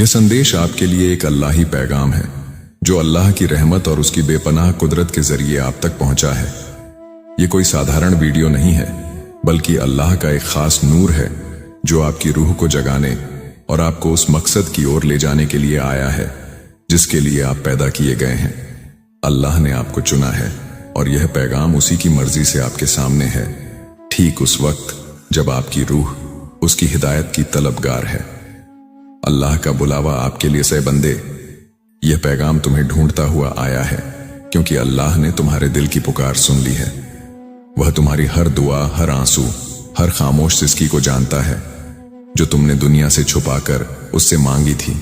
यह संदेश आपके लिए एक अल्लाही पैगाम है जो अल्लाह की रहमत और उसकी बेपनाह कुदरत के जरिए आप तक पहुंचा है। ये कोई साधारण वीडियो नहीं है, बल्कि अल्लाह का एक खास नूर है जो आपकी रूह को जगाने और आपको उस मकसद की ओर ले जाने के लिए आया है जिसके लिए आप पैदा किए गए हैं। अल्लाह ने आपको चुना है और यह पैगाम उसी की मर्जी से आपके सामने है, ठीक उस वक्त जब आपकी रूह उसकी हिदायत की तलबगार है। अल्लाह का बुलावा आपके लिए से बंदे, यह पैगाम तुम्हें ढूंढता हुआ आया है क्योंकि अल्लाह ने तुम्हारे दिल की पुकार सुन ली है। वह तुम्हारी हर दुआ, हर आंसू, हर खामोश सिसकी को जानता है जो तुमने दुनिया से छुपाकर उससे मांगी थी।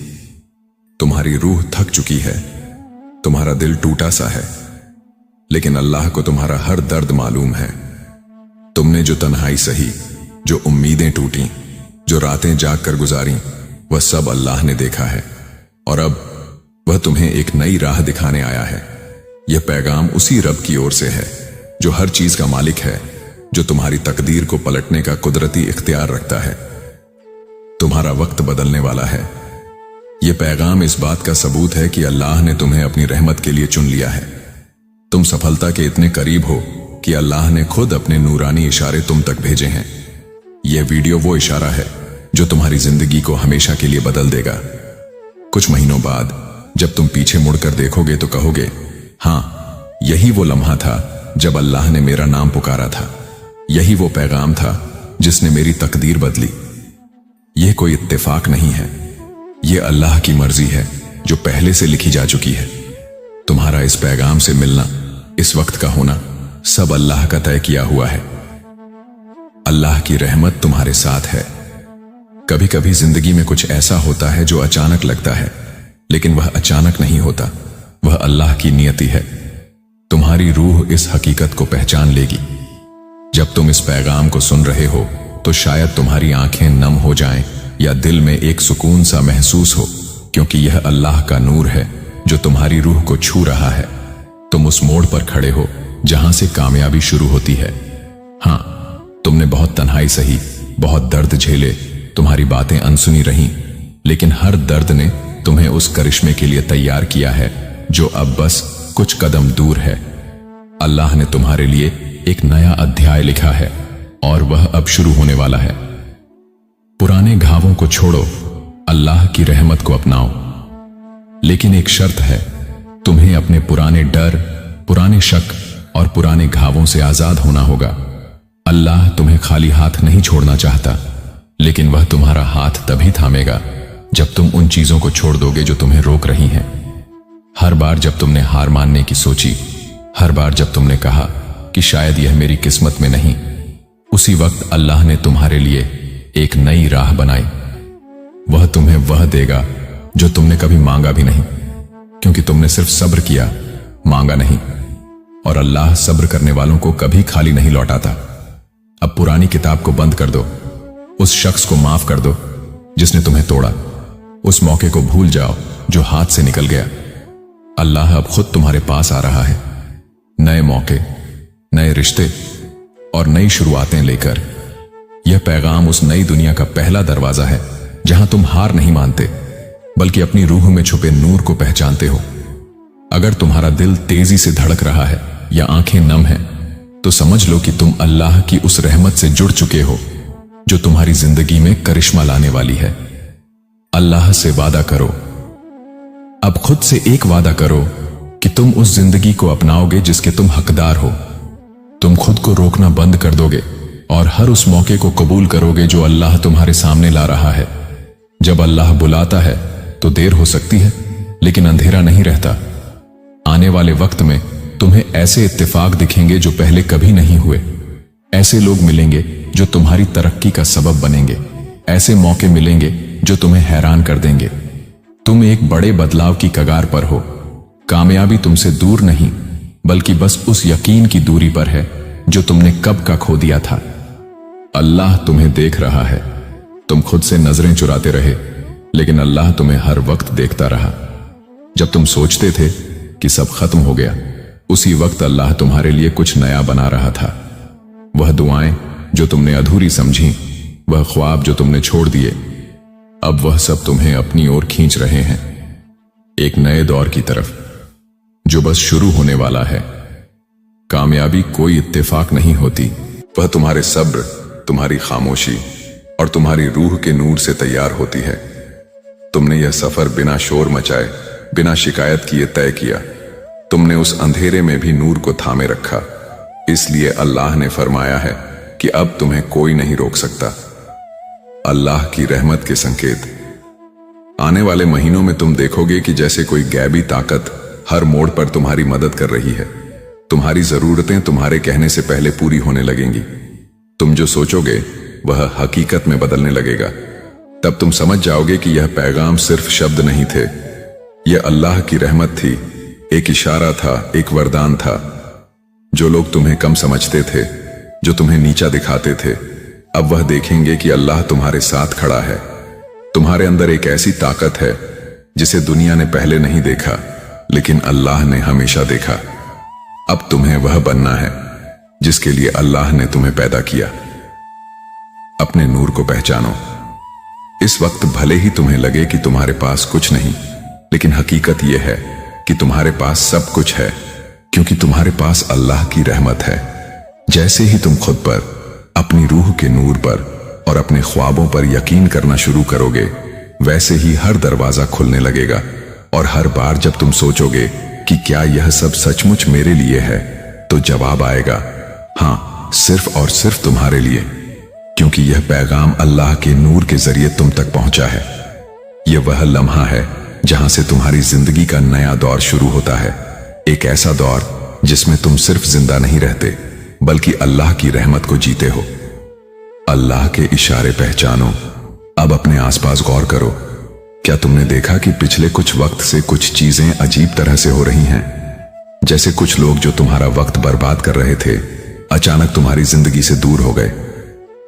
तुम्हारी रूह थक चुकी है, तुम्हारा दिल टूटा सा है, लेकिन अल्लाह को तुम्हारा हर दर्द मालूम है। तुमने जो तन्हाई सही, जो उम्मीदें टूटी, जो रातें जाग कर गुजारी, वह सब अल्लाह ने देखा है और अब वह तुम्हें एक नई राह दिखाने आया है। यह पैगाम उसी रब की ओर से है जो हर चीज का मालिक है, जो तुम्हारी तकदीर को पलटने का कुदरती इख्तियार रखता है। तुम्हारा वक्त बदलने वाला है। यह पैगाम इस बात का सबूत है कि अल्लाह ने तुम्हें अपनी रहमत के लिए चुन लिया है। तुम सफलता के इतने करीब हो कि अल्लाह ने खुद अपने नूरानी इशारे तुम तक भेजे हैं। यह वीडियो वो इशारा है जो तुम्हारी जिंदगी को हमेशा के लिए बदल देगा। कुछ महीनों बाद जब तुम पीछे मुड़कर देखोगे तो कहोगे, हाँ, यही वो लम्हा था जब अल्लाह ने मेरा नाम पुकारा था। यही वो पैगाम था जिसने मेरी तकदीर बदली। यह कोई इत्तेफाक नहीं है, यह अल्लाह की मर्जी है जो पहले से लिखी जा चुकी है। तुम्हारा इस पैगाम से मिलना, इस वक्त का होना, सब अल्लाह का तय किया हुआ है। अल्लाह की रहमत तुम्हारे साथ है। कभी कभी जिंदगी में कुछ ऐसा होता है जो अचानक लगता है, लेकिन वह अचानक नहीं होता, वह अल्लाह की नियति है। तुम्हारी रूह इस हकीकत को पहचान लेगी। जब तुम इस पैगाम को सुन रहे हो तो शायद तुम्हारी आंखें नम हो जाएं या दिल में एक सुकून सा महसूस हो, क्योंकि यह अल्लाह का नूर है जो तुम्हारी रूह को छू रहा है। तुम उस मोड़ पर खड़े हो जहां से कामयाबी शुरू होती है। हाँ, तुमने बहुत तन्हाई सही, बहुत दर्द झेले, तुम्हारी बातें अनसुनी रहीं, लेकिन हर दर्द ने तुम्हें उस करिश्मे के लिए तैयार किया है जो अब बस कुछ कदम दूर है। अल्लाह ने तुम्हारे लिए एक नया अध्याय लिखा है और वह अब शुरू होने वाला है। पुराने घावों को छोड़ो, अल्लाह की रहमत को अपनाओ। लेकिन एक शर्त है, तुम्हें अपने पुराने डर, पुराने शक और पुराने घावों से आजाद होना होगा। अल्लाह तुम्हें खाली हाथ नहीं छोड़ना चाहता, लेकिन वह तुम्हारा हाथ तभी थामेगा जब तुम उन चीजों को छोड़ दोगे जो तुम्हें रोक रही हैं। हर बार जब तुमने हार मानने की सोची, हर बार जब तुमने कहा कि शायद यह मेरी किस्मत में नहीं, उसी वक्त अल्लाह ने तुम्हारे लिए एक नई राह बनाई। वह तुम्हें वह देगा जो तुमने कभी मांगा भी नहीं, क्योंकि तुमने सिर्फ सब्र किया, मांगा नहीं। और अल्लाह सब्र करने वालों को कभी खाली नहीं लौटाता। अब पुरानी किताब को बंद कर दो, उस शख्स को माफ कर दो जिसने तुम्हें तोड़ा, उस मौके को भूल जाओ जो हाथ से निकल गया। अल्लाह अब खुद तुम्हारे पास आ रहा है, नए मौके, नए रिश्ते और नई शुरुआतें लेकर। यह पैगाम उस नई दुनिया का पहला दरवाजा है जहां तुम हार नहीं मानते, बल्कि अपनी रूह में छुपे नूर को पहचानते हो। अगर तुम्हारा दिल तेजी से धड़क रहा है या आंखें नम हैं, तो समझ लो कि तुम अल्लाह की उस रहमत से जुड़ चुके हो जो तुम्हारी जिंदगी में करिश्मा लाने वाली है। अल्लाह से वादा करो, अब खुद से एक वादा करो कि तुम उस जिंदगी को अपनाओगे जिसके तुम हकदार हो। तुम खुद को रोकना बंद कर दोगे और हर उस मौके को कबूल करोगे जो अल्लाह तुम्हारे सामने ला रहा है। जब अल्लाह बुलाता है तो देर हो सकती है, लेकिन अंधेरा नहीं रहता। आने वाले वक्त में तुम्हें ऐसे इत्तेफाक दिखेंगे जो पहले कभी नहीं हुए। ऐसे लोग मिलेंगे जो तुम्हारी तरक्की का सबब बनेंगे। ऐसे मौके मिलेंगे जो तुम्हें हैरान कर देंगे। तुम एक बड़े बदलाव की कगार पर हो। कामयाबी तुमसे दूर नहीं, बल्कि बस उस यकीन की दूरी पर है जो तुमने कब का खो दिया था। अल्लाह तुम्हें देख रहा है। तुम खुद से नजरें चुराते रहे, लेकिन अल्लाह तुम्हें हर वक्त देखता रहा। जब तुम सोचते थे कि सब खत्म हो गया, उसी वक्त अल्लाह तुम्हारे लिए कुछ नया बना रहा था। वह दुआएं जो तुमने अधूरी समझी, वह ख्वाब जो तुमने छोड़ दिए, अब वह सब तुम्हें अपनी ओर खींच रहे हैं, एक नए दौर की तरफ जो बस शुरू होने वाला है। कामयाबी कोई इत्तेफाक नहीं होती, वह तुम्हारे सब्र, तुम्हारी खामोशी और तुम्हारी रूह के नूर से तैयार होती है। तुमने यह सफर बिना शोर मचाए, बिना शिकायत किए तय किया। तुमने उस अंधेरे में भी नूर को थामे रखा। इसलिए अल्लाह ने फरमाया है कि अब तुम्हें कोई नहीं रोक सकता। अल्लाह की रहमत के संकेत। आने वाले महीनों में तुम देखोगे कि जैसे कोई गैबी ताकत हर मोड़ पर तुम्हारी मदद कर रही है। तुम्हारी जरूरतें तुम्हारे कहने से पहले पूरी होने लगेंगी। तुम जो सोचोगे वह हकीकत में बदलने लगेगा। तब तुम समझ जाओगे कि यह पैगाम सिर्फ शब्द नहीं थे, यह अल्लाह की रहमत थी, एक इशारा था, एक वरदान था। जो लोग तुम्हें कम समझते थे, जो तुम्हें नीचा दिखाते थे, अब वह देखेंगे कि अल्लाह तुम्हारे साथ खड़ा है। तुम्हारे अंदर एक ऐसी ताकत है जिसे दुनिया ने पहले नहीं देखा, लेकिन अल्लाह ने हमेशा देखा। अब तुम्हें वह बनना है जिसके लिए अल्लाह ने तुम्हें पैदा किया। अपने नूर को पहचानो। इस वक्त भले ही तुम्हें लगे कि तुम्हारे पास कुछ नहीं, लेकिन हकीकत यह है कि तुम्हारे पास सब कुछ है, क्योंकि तुम्हारे पास अल्लाह की रहमत है। जैसे ही तुम खुद पर, अपनी रूह के नूर पर और अपने ख्वाबों पर यकीन करना शुरू करोगे, वैसे ही हर दरवाजा खुलने लगेगा। और हर बार जब तुम सोचोगे कि क्या यह सब सचमुच मेरे लिए है, तो जवाब आएगा, हां, सिर्फ और सिर्फ तुम्हारे लिए, क्योंकि यह पैगाम अल्लाह के नूर के जरिए तुम तक पहुंचा है। यह वह लम्हा है जहां से तुम्हारी जिंदगी का नया दौर शुरू होता है। एक ऐसा दौर जिसमें तुम सिर्फ जिंदा नहीं रहते, बल्कि अल्लाह की रहमत को जीते हो। अल्लाह के इशारे पहचानो। अब अपने आसपास गौर करो। क्या तुमने देखा कि पिछले कुछ वक्त से कुछ चीजें अजीब तरह से हो रही हैं? जैसे कुछ लोग जो तुम्हारा वक्त बर्बाद कर रहे थे, अचानक तुम्हारी जिंदगी से दूर हो गए,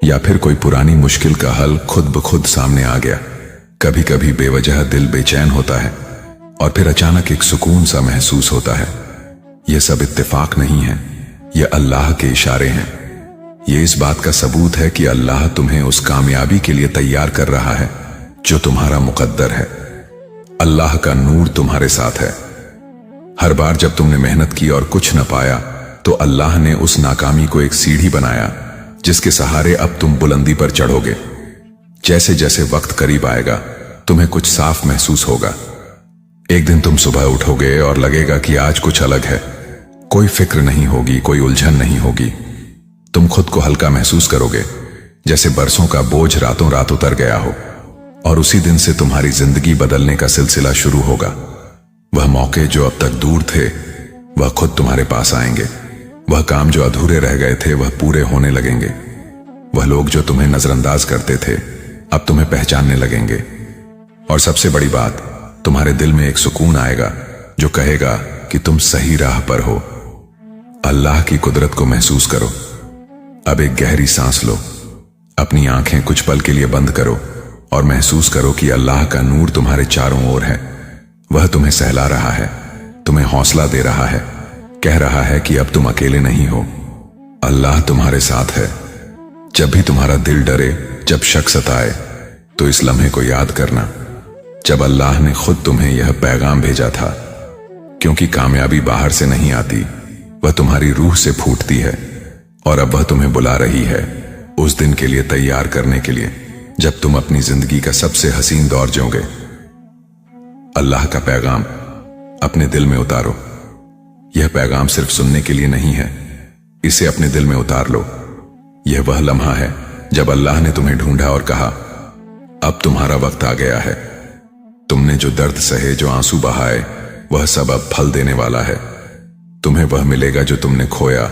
या फिर कोई पुरानी मुश्किल का हल खुद ब खुद सामने आ गया। कभी कभी बेवजह दिल बेचैन होता है और फिर अचानक एक सुकून सा महसूस होता है। यह सब इत्तेफाक नहीं है, यह अल्लाह के इशारे हैं। यह इस बात का सबूत है कि अल्लाह तुम्हें उस कामयाबी के लिए तैयार कर रहा है जो तुम्हारा मुकद्दर है। अल्लाह का नूर तुम्हारे साथ है। हर बार जब तुमने मेहनत की और कुछ न पाया, तो अल्लाह ने उस नाकामी को एक सीढ़ी बनाया जिसके सहारे अब तुम बुलंदी पर चढ़ोगे। जैसे जैसे वक्त करीब आएगा, तुम्हें कुछ साफ महसूस होगा। एक दिन तुम सुबह उठोगे और लगेगा कि आज कुछ अलग है। कोई फिक्र नहीं होगी, कोई उलझन नहीं होगी। तुम खुद को हल्का महसूस करोगे, जैसे बरसों का बोझ रातों रात उतर गया हो। और उसी दिन से तुम्हारी जिंदगी बदलने का सिलसिला शुरू होगा। वह मौके जो अब तक दूर थे, वह खुद तुम्हारे पास आएंगे। वह काम जो अधूरे रह गए थे, वह पूरे होने लगेंगे। वह लोग जो तुम्हें नजरअंदाज करते थे, अब तुम्हें पहचानने लगेंगे। और सबसे बड़ी बात, तुम्हारे दिल में एक सुकून आएगा जो कहेगा कि तुम सही राह पर हो। अल्लाह की कुदरत को महसूस करो। अब एक गहरी सांस लो। अपनी आंखें कुछ पल के लिए बंद करो और महसूस करो कि अल्लाह का नूर तुम्हारे चारों ओर है। वह तुम्हें सहला रहा है, तुम्हें हौसला दे रहा है, कह रहा है कि अब तुम अकेले नहीं हो। अल्लाह तुम्हारे साथ है। जब भी तुम्हारा दिल डरे, जब शक सताए, तो इस लम्हे को याद करना जब अल्लाह ने खुद तुम्हें यह पैगाम भेजा था। क्योंकि कामयाबी बाहर से नहीं आती, वह तुम्हारी रूह से फूटती है। और अब वह तुम्हें बुला रही है उस दिन के लिए तैयार करने के लिए जब तुम अपनी जिंदगी का सबसे हसीन दौर जियोगे। अल्लाह का पैगाम अपने दिल में उतारो। यह पैगाम सिर्फ सुनने के लिए नहीं है, इसे अपने दिल में उतार लो। यह वह लम्हा है जब अल्लाह ने तुम्हें ढूंढा और कहा, अब तुम्हारा वक्त आ गया है। तुमने जो दर्द सहे, जो आंसू बहाए, वह सब अब फल देने वाला है। तुम्हें वह मिलेगा जो तुमने खोया,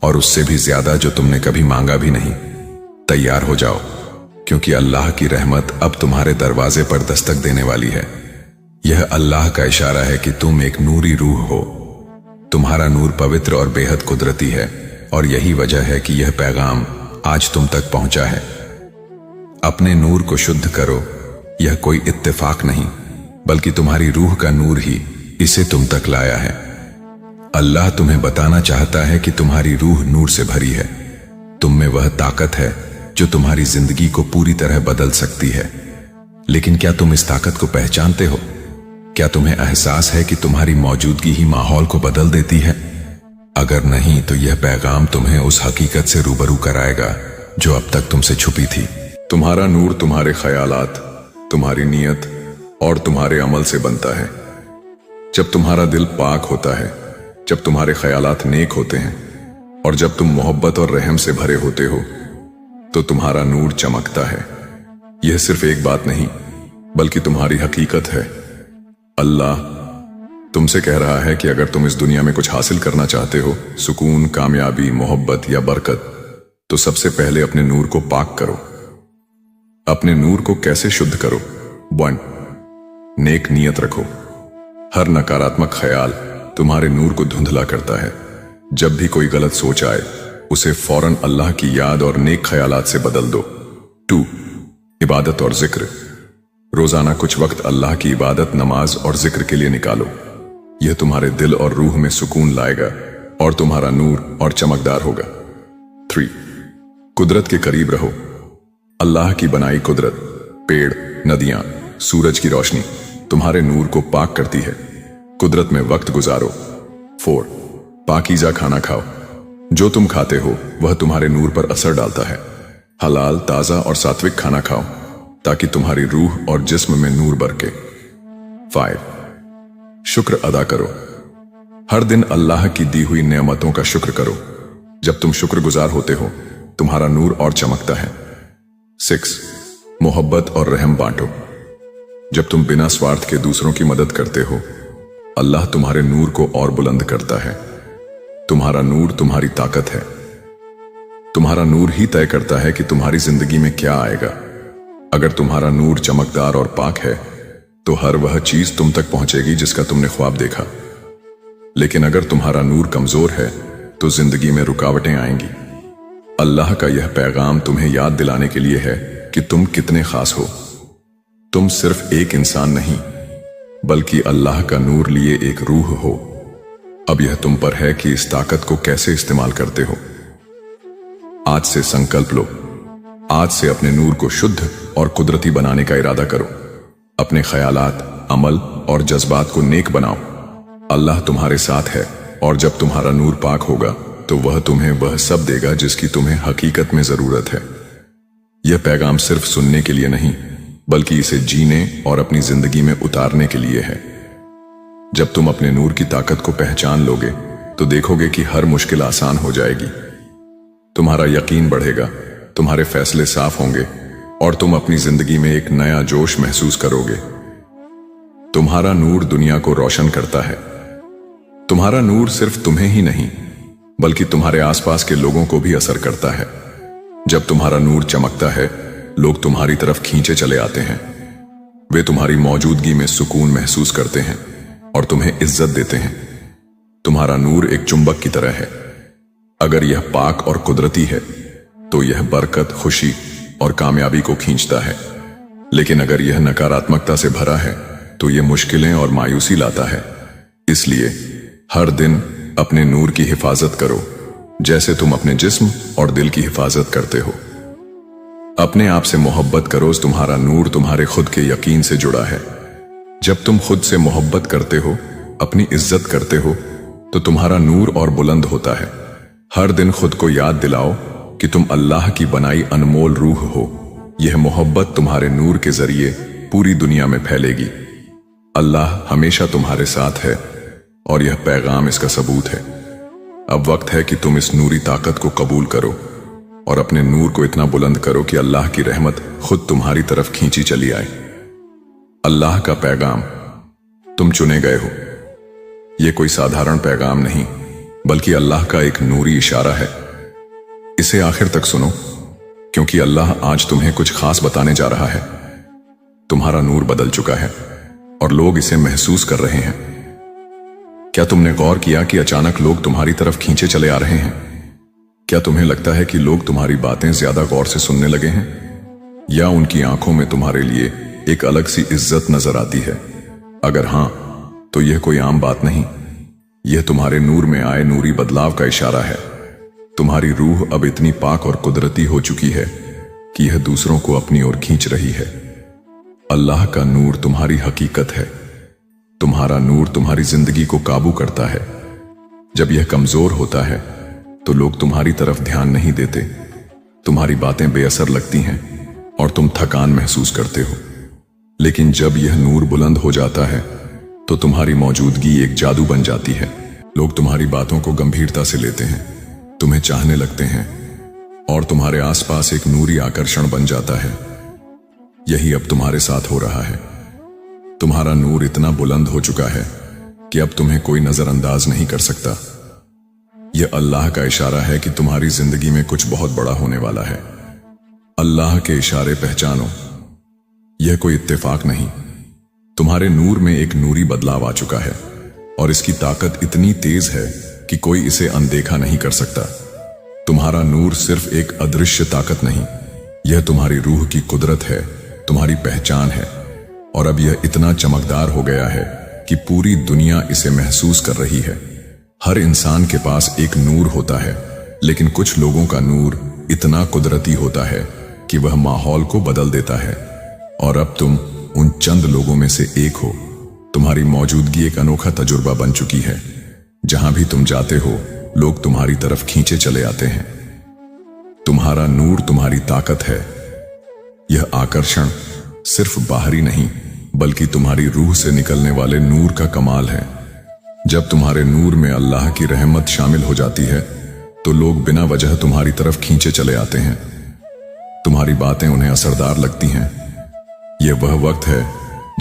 और उससे भी ज्यादा जो तुमने कभी मांगा भी नहीं। तैयार हो जाओ, क्योंकि अल्लाह की रहमत अब तुम्हारे दरवाजे पर दस्तक देने वाली है। यह अल्लाह का इशारा है कि तुम एक नूरी रूह हो। तुम्हारा नूर पवित्र और बेहद कुदरती है, और यही वजह है कि यह पैगाम आज तुम तक पहुंचा है। अपने नूर को शुद्ध करो। यह कोई इत्तेफाक नहीं, बल्कि तुम्हारी रूह का नूर ही इसे तुम तक लाया है। अल्लाह तुम्हें बताना चाहता है कि तुम्हारी रूह नूर से भरी है। तुम में वह ताकत है जो तुम्हारी जिंदगी को पूरी तरह बदल सकती है। लेकिन क्या तुम इस ताकत को पहचानते हो? क्या तुम्हें एहसास है कि तुम्हारी मौजूदगी ही माहौल को बदल देती है? अगर नहीं तो यह पैगाम तुम्हें उस हकीकत से रूबरू कराएगा जो अब तक तुमसे छुपी थी। तुम्हारा नूर तुम्हारे ख्यालात, तुम्हारी नीयत और तुम्हारे अमल से बनता है। जब तुम्हारा दिल पाक होता है, जब तुम्हारे ख्यालात नेक होते हैं और जब तुम मोहब्बत और रहम से भरे होते हो, तो तुम्हारा नूर चमकता है। यह सिर्फ एक बात नहीं बल्कि तुम्हारी हकीकत है। अल्लाह तुमसे कह रहा है कि अगर तुम इस दुनिया में कुछ हासिल करना चाहते हो, सुकून, कामयाबी, मोहब्बत या बरकत, तो सबसे पहले अपने नूर को पाक करो। अपने नूर को कैसे शुद्ध करो? 1. नेक नियत रखो। हर नकारात्मक ख्याल तुम्हारे नूर को धुंधला करता है। जब भी कोई गलत सोच आए, उसे फौरन अल्लाह की याद और नेक ख्यालात से बदल दो। 2. इबादत और जिक्र। रोजाना कुछ वक्त अल्लाह की इबादत, नमाज और जिक्र के लिए निकालो। यह तुम्हारे दिल और रूह में सुकून लाएगा और तुम्हारा नूर और चमकदार होगा। 3. कुदरत के करीब रहो। अल्लाह की बनाई कुदरत, पेड़, नदियां, सूरज की रोशनी तुम्हारे नूर को पाक करती है। कुदरत में वक्त गुजारो। 4. पाकीज़ा खाना खाओ। जो तुम खाते हो वह तुम्हारे नूर पर असर डालता है। हलाल, ताजा और सात्विक खाना खाओ ताकि तुम्हारी रूह और जिस्म में नूर बरके। 5. शुक्र अदा करो। हर दिन अल्लाह की दी हुई नेमतों का शुक्र करो। जब तुम शुक्रगुजार होते हो, तुम्हारा नूर और चमकता है। 6. मोहब्बत और रहम बांटो। जब तुम बिना स्वार्थ के दूसरों की मदद करते हो, अल्लाह तुम्हारे नूर को और बुलंद करता है। तुम्हारा नूर तुम्हारी ताकत है। तुम्हारा नूर ही तय करता है कि तुम्हारी जिंदगी में क्या आएगा। अगर तुम्हारा नूर चमकदार और पाक है तो हर वह चीज तुम तक पहुंचेगी जिसका तुमने ख्वाब देखा। लेकिन अगर तुम्हारा नूर कमजोर है तो जिंदगी में रुकावटें आएंगी। अल्लाह का यह पैगाम तुम्हें याद दिलाने के लिए है कि तुम कितने खास हो। तुम सिर्फ एक इंसान नहीं बल्कि अल्लाह का नूर लिए एक रूह हो। अब यह तुम पर है कि इस ताकत को कैसे इस्तेमाल करते हो। आज से संकल्प लो। आज से अपने नूर को शुद्ध और कुदरती बनाने का इरादा करो। अपने ख्यालात, अमल और जज्बात को नेक बनाओ। अल्लाह तुम्हारे साथ है और जब तुम्हारा नूर पाक होगा तो वह तुम्हें वह सब देगा जिसकी तुम्हें हकीकत में जरूरत है। यह पैगाम सिर्फ सुनने के लिए नहीं बल्कि इसे जीने और अपनी जिंदगी में उतारने के लिए है। जब तुम अपने नूर की ताकत को पहचान लोगे तो देखोगे कि हर मुश्किल आसान हो जाएगी। तुम्हारा यकीन बढ़ेगा, तुम्हारे फैसले साफ होंगे और तुम अपनी जिंदगी में एक नया जोश महसूस करोगे। तुम्हारा नूर दुनिया को रोशन करता है। तुम्हारा नूर सिर्फ तुम्हें ही नहीं बल्कि तुम्हारे आसपास के लोगों को भी असर करता है। जब तुम्हारा नूर चमकता है, लोग तुम्हारी तरफ खींचे चले आते हैं। वे तुम्हारी मौजूदगी में सुकून महसूस करते हैं और तुम्हें इज्जत देते हैं। तुम्हारा नूर एक चुंबक की तरह है। अगर यह पाक और कुदरती है तो यह बरकत, खुशी और कामयाबी को खींचता है। लेकिन अगर यह नकारात्मकता से भरा है तो यह मुश्किलें और मायूसी लाता है। इसलिए हर दिन अपने नूर की हिफाजत करो जैसे तुम अपने जिस्म और दिल की हिफाजत करते हो। अपने आप से मोहब्बत करो। तुम्हारा नूर तुम्हारे खुद के यकीन से जुड़ा है। जब तुम खुद से मोहब्बत करते हो, अपनी इज्जत करते हो, तो तुम्हारा नूर और बुलंद होता है। हर दिन खुद को याद दिलाओ कि तुम अल्लाह की बनाई अनमोल रूह हो। यह मोहब्बत तुम्हारे नूर के जरिए पूरी दुनिया में फैलेगी। अल्लाह हमेशा तुम्हारे साथ है और यह पैगाम इसका सबूत है। अब वक्त है कि तुम इस नूरी ताकत को कबूल करो और अपने नूर को इतना बुलंद करो कि अल्लाह की रहमत खुद तुम्हारी तरफ खींची चली आए। अल्लाह का पैगाम, तुम चुने गए हो। यह कोई साधारण पैगाम नहीं बल्कि अल्लाह का एक नूरी इशारा है। इसे आखिर तक सुनो क्योंकि अल्लाह आज तुम्हें कुछ खास बताने जा रहा है। तुम्हारा नूर बदल चुका है और लोग इसे महसूस कर रहे हैं। क्या तुमने गौर किया कि अचानक लोग तुम्हारी तरफ खींचे चले आ रहे हैं? क्या तुम्हें लगता है कि लोग तुम्हारी बातें ज्यादा गौर से सुनने लगे हैं या उनकी आंखों में तुम्हारे लिए एक अलग सी इज्जत नजर आती है? अगर हां तो यह कोई आम बात नहीं, यह तुम्हारे नूर में आए नूरी बदलाव का इशारा है। तुम्हारी रूह अब इतनी पाक और कुदरती हो चुकी है कि यह दूसरों को अपनी ओर खींच रही है। अल्लाह का नूर तुम्हारी हकीकत है। तुम्हारा नूर तुम्हारी जिंदगी को काबू करता है। जब यह कमजोर होता है तो लोग तुम्हारी तरफ ध्यान नहीं देते, तुम्हारी बातें बेअसर लगती हैं और तुम थकान महसूस करते हो। लेकिन जब यह नूर बुलंद हो जाता है तो तुम्हारी मौजूदगी एक जादू बन जाती है। लोग तुम्हारी बातों को गंभीरता से लेते हैं, तुम्हें चाहने लगते हैं और तुम्हारे आसपास एक नूरी आकर्षण बन जाता है। यही अब तुम्हारे साथ हो रहा है। तुम्हारा नूर इतना बुलंद हो चुका है कि अब तुम्हें कोई नजरअंदाज नहीं कर सकता। यह अल्लाह का इशारा है कि तुम्हारी जिंदगी में कुछ बहुत बड़ा होने वाला है। अल्लाह के इशारे पहचानो, यह कोई इत्तेफाक नहीं। तुम्हारे नूर में एक नूरी बदलाव आ चुका है और इसकी ताकत इतनी तेज है कि कोई इसे अनदेखा नहीं कर सकता। तुम्हारा नूर सिर्फ एक अदृश्य ताकत नहीं, यह तुम्हारी रूह की कुदरत है, तुम्हारी पहचान है। और अब यह इतना चमकदार हो गया है कि पूरी दुनिया इसे महसूस कर रही है। हर इंसान के पास एक नूर होता है, लेकिन कुछ लोगों का नूर इतना कुदरती होता है कि वह माहौल को बदल देता है। और अब तुम उन चंद लोगों में से एक हो। तुम्हारी मौजूदगी एक अनोखा तजुर्बा बन चुकी है। जहां भी तुम जाते हो लोग तुम्हारी तरफ खींचे चले आते हैं। तुम्हारा नूर तुम्हारी ताकत है। यह आकर्षण सिर्फ बाहरी नहीं बल्कि तुम्हारी रूह से निकलने वाले नूर का कमाल है। जब तुम्हारे नूर में अल्लाह की रहमत शामिल हो जाती है तो लोग बिना वजह तुम्हारी तरफ खींचे चले आते हैं। तुम्हारी बातें उन्हें असरदार लगती हैं। यह वह वक्त है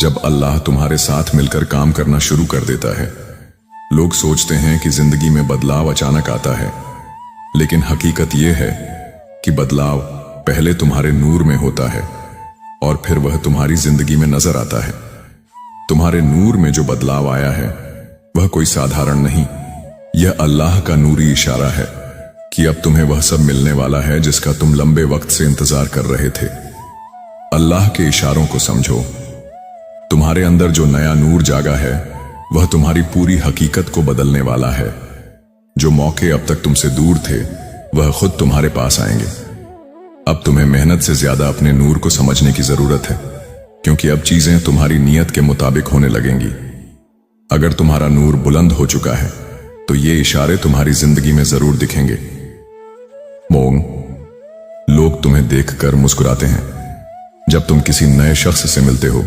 जब अल्लाह तुम्हारे साथ मिलकर काम करना शुरू कर देता है। लोग सोचते हैं कि जिंदगी में बदलाव अचानक आता है, लेकिन हकीकत यह है कि बदलाव पहले तुम्हारे नूर में होता है और फिर वह तुम्हारी जिंदगी में नजर आता है। तुम्हारे नूर में जो बदलाव आया है वह कोई साधारण नहीं, यह अल्लाह का नूरी इशारा है कि अब तुम्हें वह सब मिलने वाला है जिसका तुम लंबे वक्त से इंतजार कर रहे थे। अल्लाह के इशारों को समझो। तुम्हारे अंदर जो नया नूर जागा है वह तुम्हारी पूरी हकीकत को बदलने वाला है। जो मौके अब तक तुमसे दूर थे वह खुद तुम्हारे पास आएंगे। अब तुम्हें मेहनत से ज्यादा अपने नूर को समझने की जरूरत है, क्योंकि अब चीजें तुम्हारी नीयत के मुताबिक होने लगेंगी। अगर तुम्हारा नूर बुलंद हो चुका है तो ये इशारे तुम्हारी जिंदगी में जरूर दिखेंगे। मोंग, लोग तुम्हें देखकर मुस्कुराते हैं। जब तुम किसी नए शख्स से मिलते हो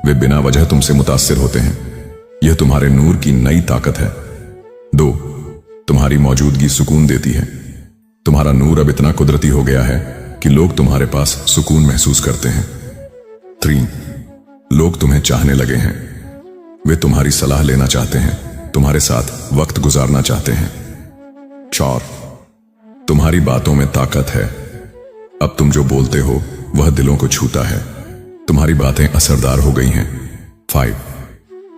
वे बिना वजह तुमसे मुतासिर होते हैं। यह तुम्हारे नूर की नई ताकत है। 2, तुम्हारी मौजूदगी सुकून देती है। तुम्हारा नूर अब इतना कुदरती हो गया है कि लोग तुम्हारे पास सुकून महसूस करते हैं। 3, लोग तुम्हें चाहने लगे हैं। वे तुम्हारी सलाह लेना चाहते हैं, तुम्हारे साथ वक्त गुजारना चाहते हैं। 4, तुम्हारी बातों में ताकत है। अब तुम जो बोलते हो वह दिलों को छूता है। तुम्हारी बातें असरदार हो गई हैं। 5,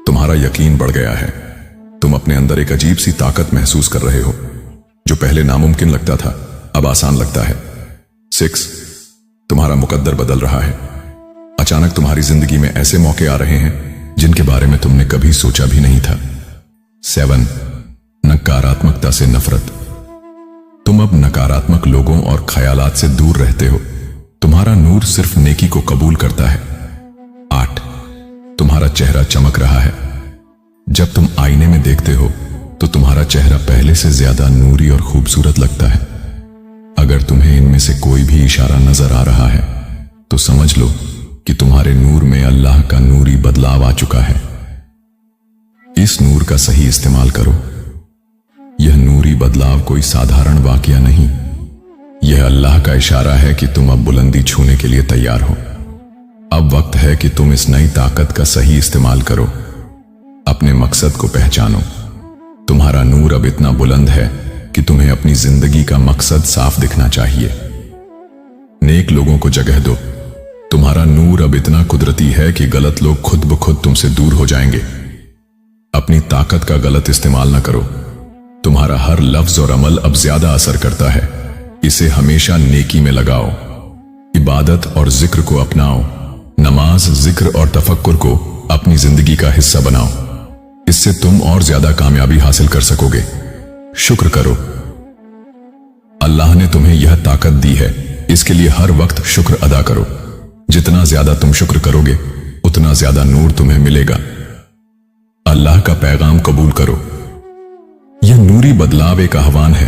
तुम्हारा यकीन बढ़ गया है। तुम अपने अंदर एक अजीब सी ताकत महसूस कर रहे हो। जो पहले नामुमकिन लगता था अब आसान लगता है। 6, तुम्हारा मुकद्दर बदल रहा है। अचानक तुम्हारी जिंदगी में ऐसे मौके आ रहे हैं जिनके बारे में तुमने कभी सोचा भी नहीं था। 7, नकारात्मकता से नफरत। तुम अब नकारात्मक लोगों और ख्यालात से दूर रहते हो। तुम्हारा नूर सिर्फ नेकी को कबूल करता है। 8, तुम्हारा चेहरा चमक रहा है। जब तुम आईने में देखते हो तो तुम्हारा चेहरा पहले से ज्यादा नूरी और खूबसूरत लगता है। अगर तुम्हें इनमें से कोई भी इशारा नजर आ रहा है तो समझ लो कि तुम्हारे नूर में अल्लाह का नूरी बदलाव आ चुका है। इस नूर का सही इस्तेमाल करो। यह नूरी बदलाव कोई साधारण वाकया नहीं, यह अल्लाह का इशारा है कि तुम अब बुलंदी छूने के लिए तैयार हो। अब वक्त है कि तुम इस नई ताकत का सही इस्तेमाल करो। अपने मकसद को पहचानो। तुम्हारा नूर अब इतना बुलंद है कि तुम्हें अपनी जिंदगी का मकसद साफ दिखना चाहिए। नेक लोगों को जगह दो। तुम्हारा नूर अब इतना कुदरती है कि गलत लोग खुद ब खुद तुमसे दूर हो जाएंगे। अपनी ताकत का गलत इस्तेमाल न करो। तुम्हारा हर लफ्ज और अमल अब ज्यादा असर करता है। इसे हमेशा नेकी में लगाओ। इबादत और जिक्र को अपनाओ। नमाज, जिक्र और तफक्कुर को अपनी जिंदगी का हिस्सा बनाओ। इससे तुम और ज्यादा कामयाबी हासिल कर सकोगे। शुक्र करो। अल्लाह ने तुम्हें यह ताकत दी है, इसके लिए हर वक्त शुक्र अदा करो। जितना ज्यादा तुम शुक्र करोगे उतना ज्यादा नूर तुम्हें मिलेगा। अल्लाह का पैगाम कबूल करो। यह नूरी बदलाव एक आह्वान है,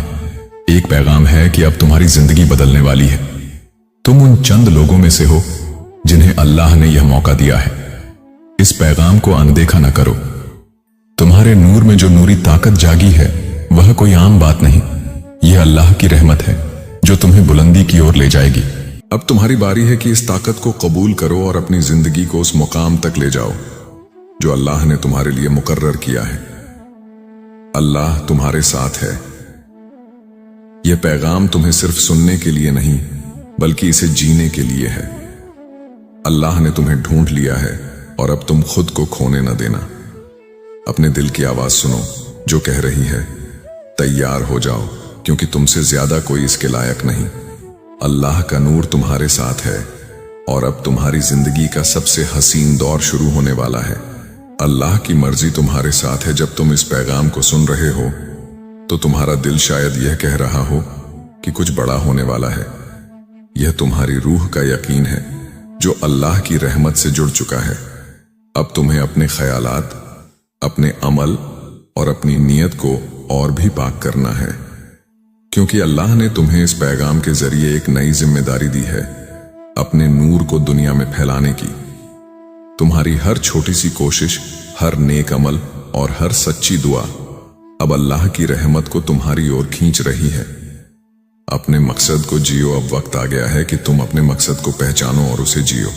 एक पैगाम है कि अब तुम्हारी जिंदगी बदलने वाली है। तुम उन चंद लोगों में से हो जिन्हें अल्लाह ने यह मौका दिया है। इस पैगाम को अनदेखा न करो। तुम्हारे नूर में जो नूरी ताकत जागी है वह कोई आम बात नहीं, यह अल्लाह की रहमत है जो तुम्हें बुलंदी की ओर ले जाएगी। अब तुम्हारी बारी है कि इस ताकत को कबूल करो और अपनी जिंदगी को उस मुकाम तक ले जाओ जो अल्लाह ने तुम्हारे लिए मुकर्रर किया है। अल्लाह तुम्हारे साथ है। यह पैगाम तुम्हें सिर्फ सुनने के लिए नहीं बल्कि इसे जीने के लिए है। अल्लाह ने तुम्हें ढूंढ लिया है और अब तुम खुद को खोने न देना। अपने दिल की आवाज सुनो जो कह रही है, तैयार हो जाओ क्योंकि तुमसे ज्यादा कोई इसके लायक नहीं। अल्लाह का नूर तुम्हारे साथ है और अब तुम्हारी जिंदगी का सबसे हसीन दौर शुरू होने वाला है। अल्लाह की मर्जी तुम्हारे साथ है। जब तुम इस पैगाम को सुन रहे हो तो तुम्हारा दिल शायद यह कह रहा हो कि कुछ बड़ा होने वाला है। यह तुम्हारी रूह का यकीन है जो अल्लाह की रहमत से जुड़ चुका है। अब तुम्हें अपने ख्यालात, अपने अमल और अपनी नीयत को और भी पाक करना है, क्योंकि अल्लाह ने तुम्हें इस पैगाम के जरिए एक नई जिम्मेदारी दी है, अपने नूर को दुनिया में फैलाने की। तुम्हारी हर छोटी सी कोशिश, हर नेक अमल और हर सच्ची दुआ अब अल्लाह की रहमत को तुम्हारी ओर खींच रही है। अपने मकसद को जियो। अब वक्त आ गया है कि तुम अपने मकसद को पहचानो और उसे जियो।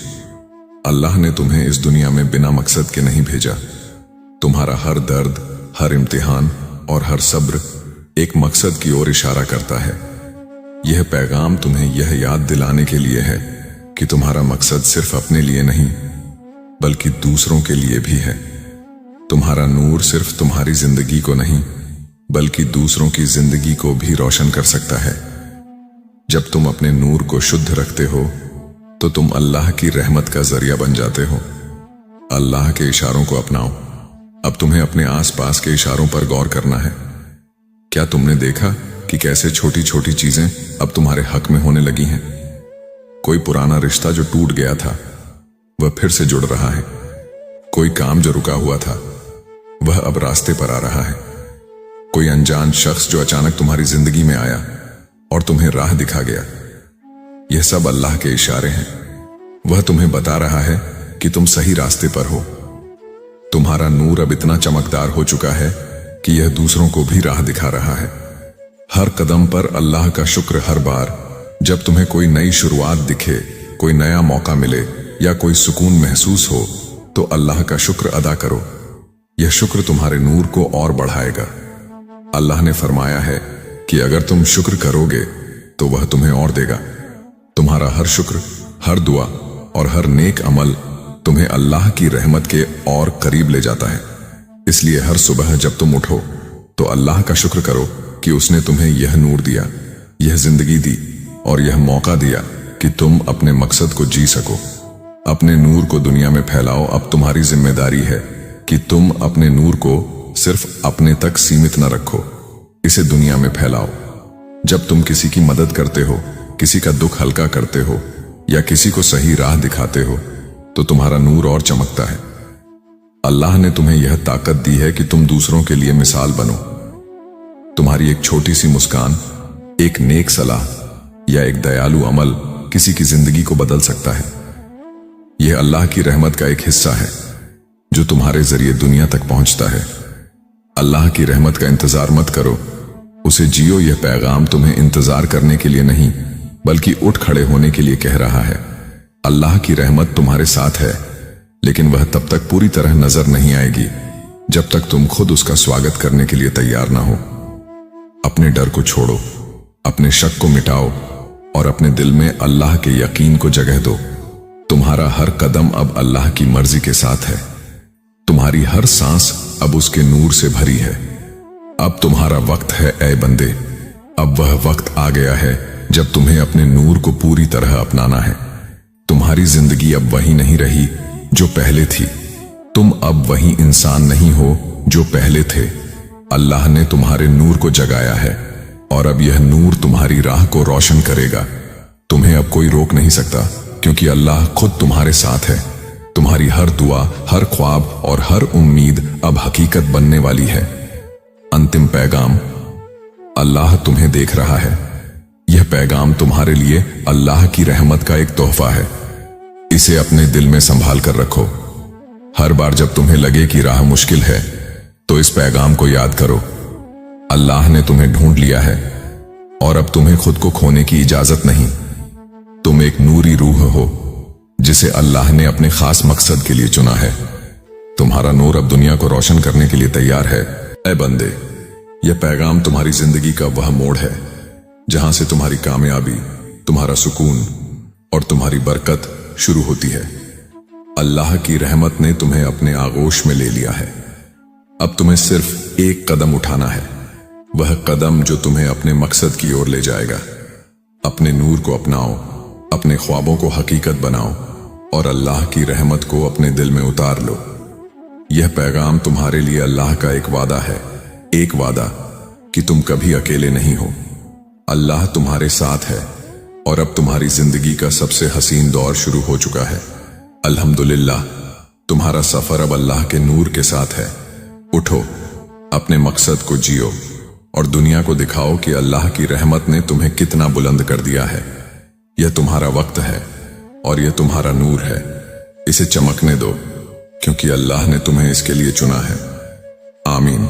अल्लाह ने तुम्हें इस दुनिया में बिना मकसद के नहीं भेजा। तुम्हारा हर दर्द, हर इम्तिहान और हर सब्र एक मकसद की ओर इशारा करता है। यह पैगाम तुम्हें यह याद दिलाने के लिए है कि तुम्हारा मकसद सिर्फ अपने लिए नहीं बल्कि दूसरों के लिए भी है। तुम्हारा नूर सिर्फ तुम्हारी जिंदगी को नहीं बल्कि दूसरों की जिंदगी को भी रोशन कर सकता है। जब तुम अपने नूर को शुद्ध रखते हो तो तुम अल्लाह की रहमत का जरिया बन जाते हो। अल्लाह के इशारों को अपनाओ। अब तुम्हें अपने आसपास के इशारों पर गौर करना है। क्या तुमने देखा कि कैसे छोटी छोटी चीजें अब तुम्हारे हक में होने लगी हैं? कोई पुराना रिश्ता जो टूट गया था वह फिर से जुड़ रहा है। कोई काम जो रुका हुआ था वह अब रास्ते पर आ रहा है। कोई अनजान शख्स जो अचानक तुम्हारी जिंदगी में आया और तुम्हें राह दिखा गया। यह सब अल्लाह के इशारे हैं। वह तुम्हें बता रहा है कि तुम सही रास्ते पर हो। तुम्हारा नूर अब इतना चमकदार हो चुका है कि यह दूसरों को भी राह दिखा रहा है। हर कदम पर अल्लाह का शुक्र। हर बार जब तुम्हें कोई नई शुरुआत दिखे, कोई नया मौका मिले या कोई सुकून महसूस हो तो अल्लाह का शुक्र अदा करो। यह शुक्र तुम्हारे नूर को और बढ़ाएगा। अल्लाह ने फरमाया है कि अगर तुम शुक्र करोगे तो वह तुम्हें और देगा। तुम्हारा हर शुक्र, हर दुआ और हर नेक अमल तुम्हें अल्लाह की रहमत के और करीब ले जाता है। इसलिए हर सुबह जब तुम उठो तो अल्लाह का शुक्र करो कि उसने तुम्हें यह नूर दिया, यह जिंदगी दी और यह मौका दिया कि तुम अपने मकसद को जी सको। अपने नूर को दुनिया में फैलाओ। अब तुम्हारी जिम्मेदारी है कि तुम अपने नूर को सिर्फ अपने तक सीमित न रखो, इसे दुनिया में फैलाओ। जब तुम किसी की मदद करते हो, किसी का दुख हल्का करते हो या किसी को सही राह दिखाते हो तो तुम्हारा नूर और चमकता है। अल्लाह ने तुम्हें यह ताकत दी है कि तुम दूसरों के लिए मिसाल बनो। तुम्हारी एक छोटी सी मुस्कान, एक नेक सलाह या एक दयालु अमल किसी की जिंदगी को बदल सकता है। यह अल्लाह की रहमत का एक हिस्सा है जो तुम्हारे जरिए दुनिया तक पहुंचता है। अल्लाह की रहमत का इंतजार मत करो, उसे जियो। यह पैगाम तुम्हें इंतजार करने के लिए नहीं बल्कि उठ खड़े होने के लिए कह रहा है। अल्लाह की रहमत तुम्हारे साथ है, लेकिन वह तब तक पूरी तरह नजर नहीं आएगी जब तक तुम खुद उसका स्वागत करने के लिए तैयार ना हो। अपने डर को छोड़ो, अपने शक को मिटाओ और अपने दिल में अल्लाह के यकीन को जगह दो। तुम्हारा हर कदम अब अल्लाह की मर्जी के साथ है। तुम्हारी हर सांस अब उसके नूर से भरी है। अब तुम्हारा वक्त है ऐ बंदे, अब वह वक्त आ गया है जब तुम्हें अपने नूर को पूरी तरह अपनाना है। तुम्हारी जिंदगी अब वही नहीं रही जो पहले थी। तुम अब वही इंसान नहीं हो जो पहले थे। अल्लाह ने तुम्हारे नूर को जगाया है और अब यह नूर तुम्हारी राह को रोशन करेगा। तुम्हें अब कोई रोक नहीं सकता क्योंकि अल्लाह खुद तुम्हारे साथ है। तुम्हारी हर दुआ, हर ख्वाब और हर उम्मीद अब हकीकत बनने वाली है। अंतिम पैगाम, अल्लाह तुम्हें देख रहा है। यह पैगाम तुम्हारे लिए अल्लाह की रहमत का एक तोहफा है। इसे अपने दिल में संभाल कर रखो। हर बार जब तुम्हें लगे कि राह मुश्किल है, तो इस पैगाम को याद करो। अल्लाह ने तुम्हें ढूंढ लिया है और अब तुम्हें खुद को खोने की इजाजत नहीं। तुम एक नूरी रूह हो जिसे अल्लाह ने अपने खास मकसद के लिए चुना है। तुम्हारा नूर अब दुनिया को रोशन करने के लिए तैयार है। ऐ बंदे, यह पैगाम तुम्हारी जिंदगी का वह मोड़ है जहां से तुम्हारी कामयाबी, तुम्हारा सुकून और तुम्हारी बरकत शुरू होती है। अल्लाह की रहमत ने तुम्हें अपने आगोश में ले लिया है। अब तुम्हें सिर्फ एक कदम उठाना है, वह कदम जो तुम्हें अपने मकसद की ओर ले जाएगा। अपने नूर को अपनाओ, अपने ख्वाबों को हकीकत बनाओ और अल्लाह की रहमत को अपने दिल में उतार लो। यह पैगाम तुम्हारे लिए अल्लाह का एक वादा है, एक वादा कि तुम कभी अकेले नहीं हो। अल्लाह तुम्हारे साथ है और अब तुम्हारी जिंदगी का सबसे हसीन दौर शुरू हो चुका है। अल्हम्दुलिल्लाह, तुम्हारा सफर अब अल्लाह के नूर के साथ है। उठो, अपने मकसद को जियो और दुनिया को दिखाओ कि अल्लाह की रहमत ने तुम्हें कितना बुलंद कर दिया है। यह तुम्हारा वक्त है और यह तुम्हारा नूर है। इसे चमकने दो, क्योंकि अल्लाह ने तुम्हें इसके लिए चुना है। आमीन।